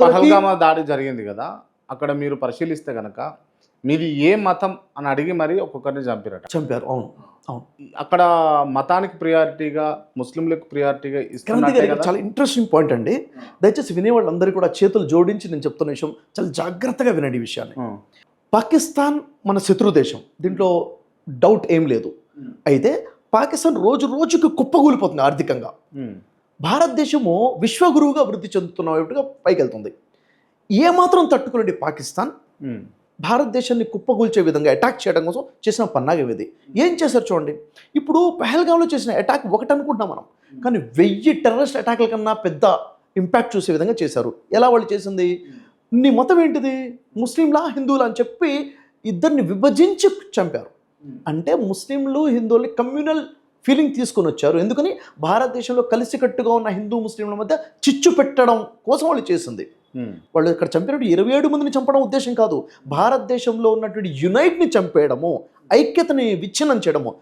పహల్గామా దాడి జరిగింది కదా, అక్కడ మీరు పరిశీలిస్తే గనక మీది ఏ మతం అని అడిగి మరి ఒక్కొక్కరిని చంపారు. అవును, అవును. అక్కడ మతానికి ప్రియారిటీగా, ముస్లింలకు ప్రియారిటీగా క్రాంతి ఇస్తున్నట్టే గారి కదా. చాలా ఇంట్రెస్టింగ్ పాయింట్ అండి. దయచేసి వినేవాళ్ళందరూ కూడా చేతులు జోడించి నేను చెప్తున్న విషయం చాలా జాగ్రత్తగా వినండి ఈ విషయాన్ని. పాకిస్తాన్ మన శత్రు దేశం, దీంట్లో డౌట్ ఏం లేదు. అయితే పాకిస్తాన్ రోజు రోజుకు కుప్పగూలిపోతుంది ఆర్థికంగా. భారతదేశము విశ్వగురువుగా అభివృద్ధి చెందుతున్నట్టుగా పైకి వెళ్తుంది. ఏమాత్రం తట్టుకునండి పాకిస్తాన్ భారతదేశాన్ని కుప్పగూల్చే విధంగా అటాక్ చేయడం కోసం చేసిన పన్నాగం ఇది. ఏం చేశారు చూడండి. ఇప్పుడు పహల్గామ్లో చేసిన అటాక్ ఒకటి అనుకుంటున్నాం మనం, కానీ 1000 టెర్రరిస్ట్ అటాక్ల కన్నా పెద్ద ఇంపాక్ట్ చూసే విధంగా చేశారు. ఎలా వాళ్ళు చేసింది? నీ మతం ఏంటిది, ముస్లింలా హిందువులా అని చెప్పి ఇద్దరిని విభజించి చంపారు. అంటే ముస్లింలు హిందువుల్ని కమ్యూనల్ ఫీలింగ్ తీసుకొని వచ్చారు. ఎందుకని? భారతదేశంలో కలిసికట్టుగా ఉన్న హిందూ ముస్లింల మధ్య చిచ్చు పెట్టడం కోసం వాళ్ళు చేసింది. వాళ్ళు ఇక్కడ చంపినట్టు 27 మందిని చంపడం ఉద్దేశం కాదు, భారతదేశంలో ఉన్నటువంటి యునైట్ని చంపేయడము, ఐక్యతని విచ్ఛిన్నం చేయడము.